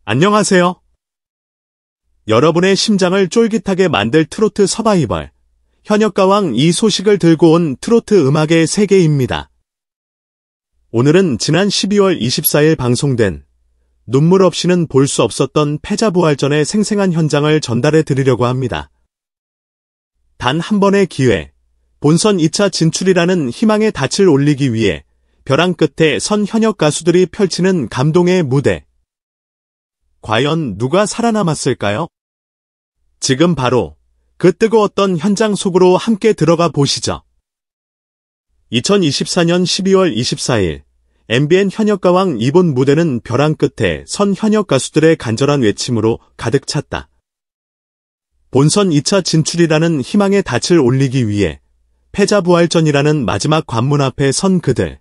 안녕하세요. 여러분의 심장을 쫄깃하게 만들 트로트 서바이벌, 현역가왕 이 소식을 들고 온 트로트 음악의 세계입니다. 오늘은 지난 12월 24일 방송된 눈물 없이는 볼 수 없었던 패자부활전의 생생한 현장을 전달해 드리려고 합니다. 단 한 번의 기회, 본선 2차 진출이라는 희망의 닻을 올리기 위해 벼랑 끝에 선 현역 가수들이 펼치는 감동의 무대. 과연 누가 살아남았을까요? 지금 바로 그 뜨거웠던 현장 속으로 함께 들어가 보시죠. 2024년 12월 24일 MBN 현역가왕 이번 무대는 벼랑 끝에 선 현역 가수들의 간절한 외침으로 가득 찼다. 본선 2차 진출이라는 희망의 닻을 올리기 위해 패자부활전이라는 마지막 관문 앞에 선 그들.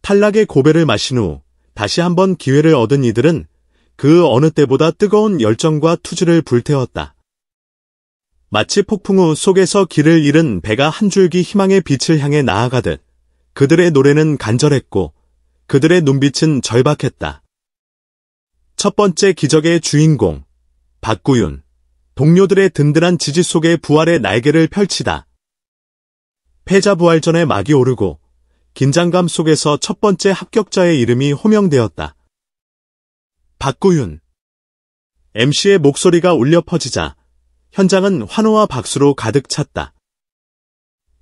탈락의 고배를 마신 후 다시 한번 기회를 얻은 이들은 그 어느 때보다 뜨거운 열정과 투지를 불태웠다. 마치 폭풍 우 속에서 길을 잃은 배가 한 줄기 희망의 빛을 향해 나아가듯 그들의 노래는 간절했고 그들의 눈빛은 절박했다. 첫 번째 기적의 주인공, 박구윤. 동료들의 든든한 지지 속에 부활의 날개를 펼치다. 패자부활전의 막이 오르고 긴장감 속에서 첫 번째 합격자의 이름이 호명되었다. 박구윤. MC의 목소리가 울려 퍼지자 현장은 환호와 박수로 가득 찼다.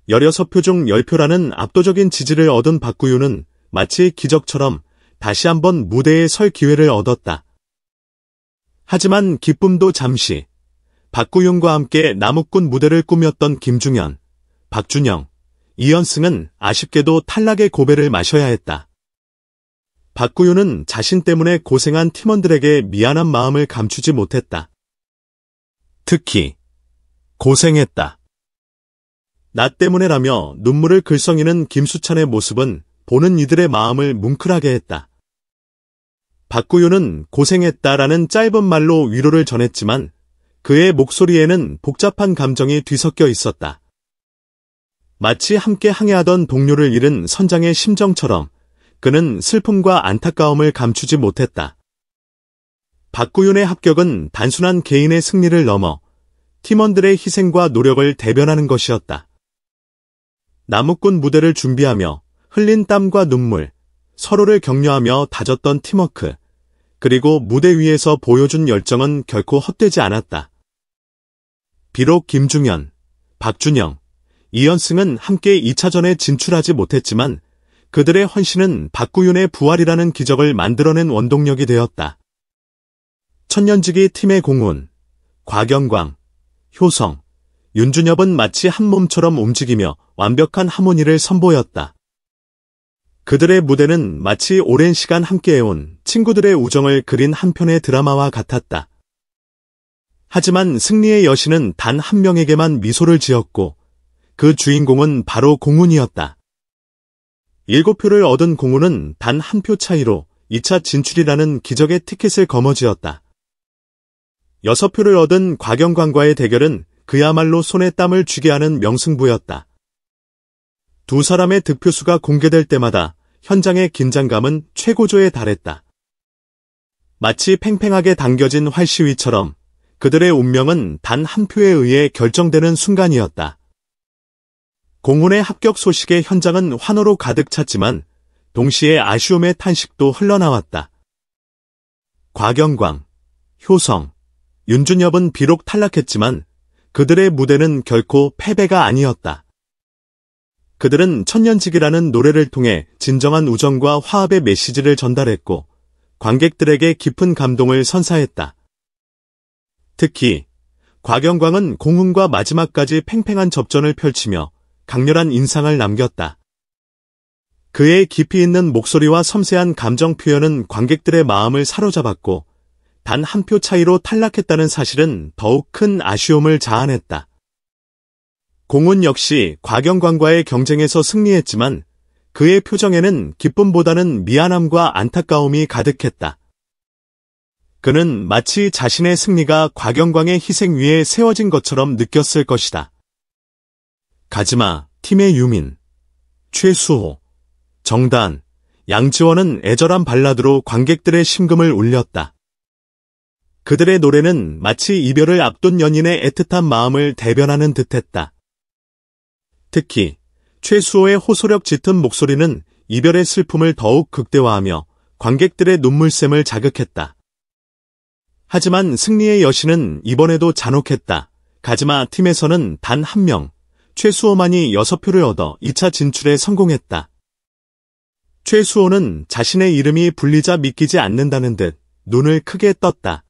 16표 중 10표라는 압도적인 지지를 얻은 박구윤은 마치 기적처럼 다시 한번 무대에 설 기회를 얻었다. 하지만 기쁨도 잠시. 박구윤과 함께 나무꾼 무대를 꾸몄던 김중현, 박준영, 이현승은 아쉽게도 탈락의 고배를 마셔야 했다. 박구윤은 자신 때문에 고생한 팀원들에게 미안한 마음을 감추지 못했다. 특히 고생했다. 나 때문에라며 눈물을 글썽이는 김수찬의 모습은 보는 이들의 마음을 뭉클하게 했다. 박구윤은 고생했다라는 짧은 말로 위로를 전했지만 그의 목소리에는 복잡한 감정이 뒤섞여 있었다. 마치 함께 항해하던 동료를 잃은 선장의 심정처럼 그는 슬픔과 안타까움을 감추지 못했다. 박구윤의 합격은 단순한 개인의 승리를 넘어 팀원들의 희생과 노력을 대변하는 것이었다. 나무꾼 무대를 준비하며 흘린 땀과 눈물, 서로를 격려하며 다졌던 팀워크, 그리고 무대 위에서 보여준 열정은 결코 헛되지 않았다. 비록 김중현, 박준영, 이현승은 함께 2차전에 진출하지 못했지만 그들의 헌신은 박구윤의 부활이라는 기적을 만들어낸 원동력이 되었다. 천년지기 팀의 공훈, 곽영광, 효성, 윤준엽은 마치 한 몸처럼 움직이며 완벽한 하모니를 선보였다. 그들의 무대는 마치 오랜 시간 함께해온 친구들의 우정을 그린 한 편의 드라마와 같았다. 하지만 승리의 여신은 단 한 명에게만 미소를 지었고 그 주인공은 바로 공훈이었다. 7표를 얻은 공훈은 단 한 표 차이로 2차 진출이라는 기적의 티켓을 거머쥐었다. 6표를 얻은 곽영광과의 대결은 그야말로 손에 땀을 쥐게 하는 명승부였다. 두 사람의 득표수가 공개될 때마다 현장의 긴장감은 최고조에 달했다. 마치 팽팽하게 당겨진 활시위처럼 그들의 운명은 단 한 표에 의해 결정되는 순간이었다. 공훈의 합격 소식에 현장은 환호로 가득 찼지만 동시에 아쉬움의 탄식도 흘러나왔다. 곽영광, 효성, 윤준엽은 비록 탈락했지만 그들의 무대는 결코 패배가 아니었다. 그들은 천년지기라는 노래를 통해 진정한 우정과 화합의 메시지를 전달했고 관객들에게 깊은 감동을 선사했다. 특히 곽영광은 공훈과 마지막까지 팽팽한 접전을 펼치며 강렬한 인상을 남겼다. 그의 깊이 있는 목소리와 섬세한 감정 표현은 관객들의 마음을 사로잡았고 단 한 표 차이로 탈락했다는 사실은 더욱 큰 아쉬움을 자아냈다. 공훈 역시 곽영광과의 경쟁에서 승리했지만 그의 표정에는 기쁨보다는 미안함과 안타까움이 가득했다. 그는 마치 자신의 승리가 곽영광의 희생 위에 세워진 것처럼 느꼈을 것이다. 가지마, 팀의 유민, 최수호, 정단, 양지원은 애절한 발라드로 관객들의 심금을 울렸다. 그들의 노래는 마치 이별을 앞둔 연인의 애틋한 마음을 대변하는 듯했다. 특히 최수호의 호소력 짙은 목소리는 이별의 슬픔을 더욱 극대화하며 관객들의 눈물샘을 자극했다. 하지만 승리의 여신은 이번에도 잔혹했다. 가즈마 팀에서는 단 한 명, 최수호만이 6표를 얻어 2차 진출에 성공했다. 최수호는 자신의 이름이 불리자 믿기지 않는다는 듯 눈을 크게 떴다.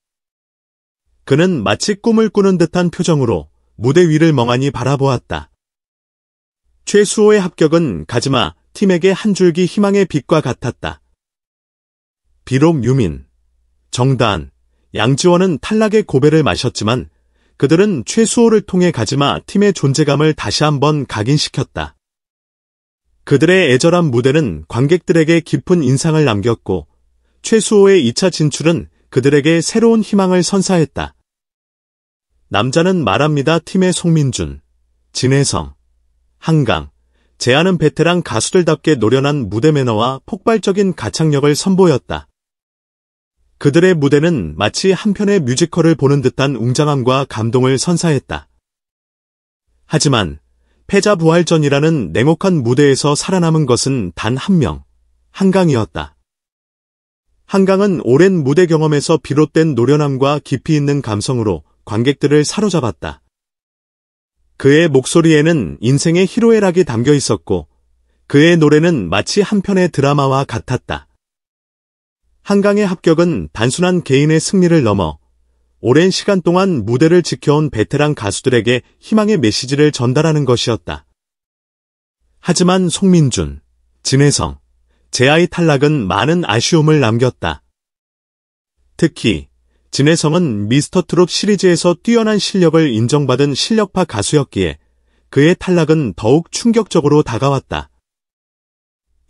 그는 마치 꿈을 꾸는 듯한 표정으로 무대 위를 멍하니 바라보았다. 최수호의 합격은 가즈마 팀에게 한 줄기 희망의 빛과 같았다. 비록 유민, 정다은, 양지원은 탈락의 고배를 마셨지만 그들은 최수호를 통해 가즈마 팀의 존재감을 다시 한번 각인시켰다. 그들의 애절한 무대는 관객들에게 깊은 인상을 남겼고 최수호의 2차 진출은 그들에게 새로운 희망을 선사했다. 남자는 말합니다 팀의 송민준, 진혜성, 한강, 재하는 베테랑 가수들답게 노련한 무대 매너와 폭발적인 가창력을 선보였다. 그들의 무대는 마치 한 편의 뮤지컬을 보는 듯한 웅장함과 감동을 선사했다. 하지만 패자부활전이라는 냉혹한 무대에서 살아남은 것은 단 한 명, 한강이었다. 한강은 오랜 무대 경험에서 비롯된 노련함과 깊이 있는 감성으로 관객들을 사로잡았다. 그의 목소리에는 인생의 희로애락이 담겨 있었고 그의 노래는 마치 한 편의 드라마와 같았다. 한강의 합격은 단순한 개인의 승리를 넘어 오랜 시간 동안 무대를 지켜온 베테랑 가수들에게 희망의 메시지를 전달하는 것이었다. 하지만 송민준, 진혜성, 재하의 탈락은 많은 아쉬움을 남겼다. 특히 진혜성은 미스터트롯 시리즈에서 뛰어난 실력을 인정받은 실력파 가수였기에 그의 탈락은 더욱 충격적으로 다가왔다.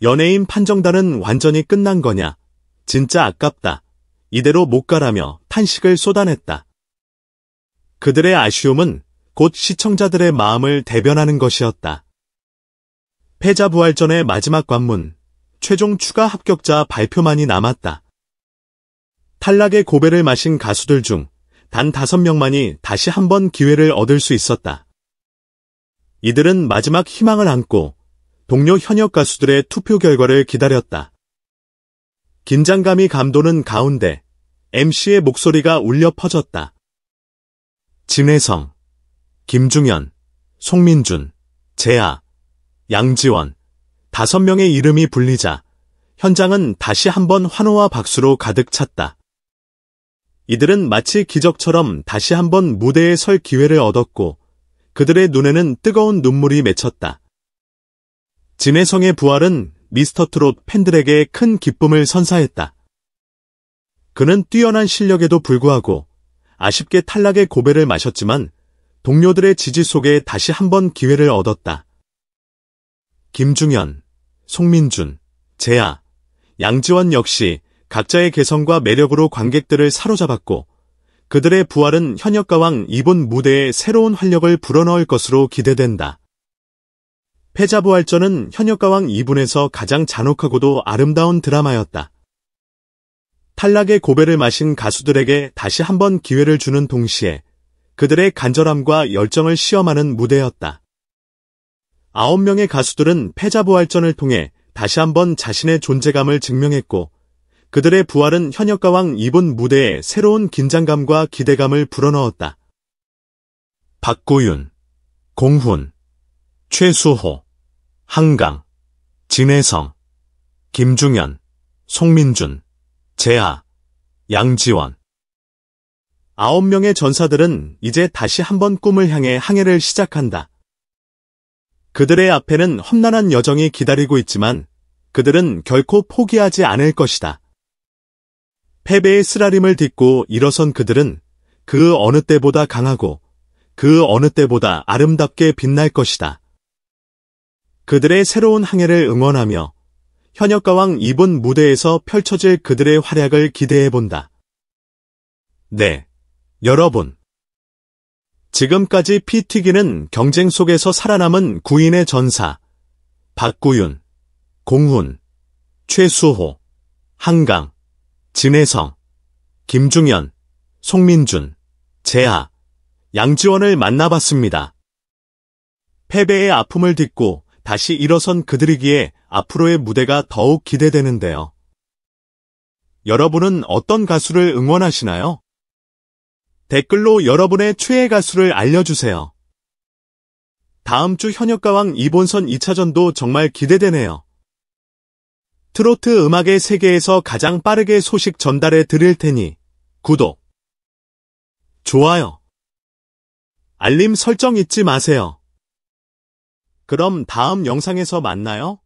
연예인 판정단은 완전히 끝난 거냐? 진짜 아깝다. 이대로 못 가라며 탄식을 쏟아냈다. 그들의 아쉬움은 곧 시청자들의 마음을 대변하는 것이었다. 패자부활전의 마지막 관문, 최종 추가 합격자 발표만이 남았다. 탈락의 고배를 마신 가수들 중 단 5명만이 다시 한번 기회를 얻을 수 있었다. 이들은 마지막 희망을 안고 동료 현역 가수들의 투표 결과를 기다렸다. 긴장감이 감도는 가운데 MC의 목소리가 울려 퍼졌다. 진혜성, 김중현, 송민준, 재하, 양지원, 5명의 이름이 불리자 현장은 다시 한번 환호와 박수로 가득 찼다. 이들은 마치 기적처럼 다시 한번 무대에 설 기회를 얻었고 그들의 눈에는 뜨거운 눈물이 맺혔다. 진혜성의 부활은 미스터트롯 팬들에게 큰 기쁨을 선사했다. 그는 뛰어난 실력에도 불구하고 아쉽게 탈락의 고배를 마셨지만 동료들의 지지 속에 다시 한번 기회를 얻었다. 김중현, 송민준, 재하, 양지원 역시 각자의 개성과 매력으로 관객들을 사로잡았고 그들의 부활은 현역가왕 이번 무대에 새로운 활력을 불어넣을 것으로 기대된다. 패자부활전은 현역가왕 2분에서 가장 잔혹하고도 아름다운 드라마였다. 탈락의 고배를 마신 가수들에게 다시 한번 기회를 주는 동시에 그들의 간절함과 열정을 시험하는 무대였다. 9명의 가수들은 패자부활전을 통해 다시 한번 자신의 존재감을 증명했고 그들의 부활은 현역가왕 2분 무대에 새로운 긴장감과 기대감을 불어넣었다. 박구윤, 공훈, 최수호, 한강, 진혜성, 김중현, 송민준, 재하, 양지원. 9명의 전사들은 이제 다시 한번 꿈을 향해 항해를 시작한다. 그들의 앞에는 험난한 여정이 기다리고 있지만 그들은 결코 포기하지 않을 것이다. 패배의 쓰라림을 딛고 일어선 그들은 그 어느 때보다 강하고 그 어느 때보다 아름답게 빛날 것이다. 그들의 새로운 항해를 응원하며 현역가왕 2분 무대에서 펼쳐질 그들의 활약을 기대해본다. 네, 여러분. 지금까지 피 튀기는 경쟁 속에서 살아남은 구인의 전사, 박구윤, 공훈, 최수호, 한강, 진혜성, 김중현, 송민준, 재하, 양지원을 만나봤습니다. 패배의 아픔을 딛고 다시 일어선 그들이기에 앞으로의 무대가 더욱 기대되는데요. 여러분은 어떤 가수를 응원하시나요? 댓글로 여러분의 최애 가수를 알려주세요. 다음 주 현역가왕 2본선 2차전도 정말 기대되네요. 트로트 음악의 세계에서 가장 빠르게 소식 전달해 드릴 테니 구독, 좋아요, 알림 설정 잊지 마세요. 그럼 다음 영상에서 만나요.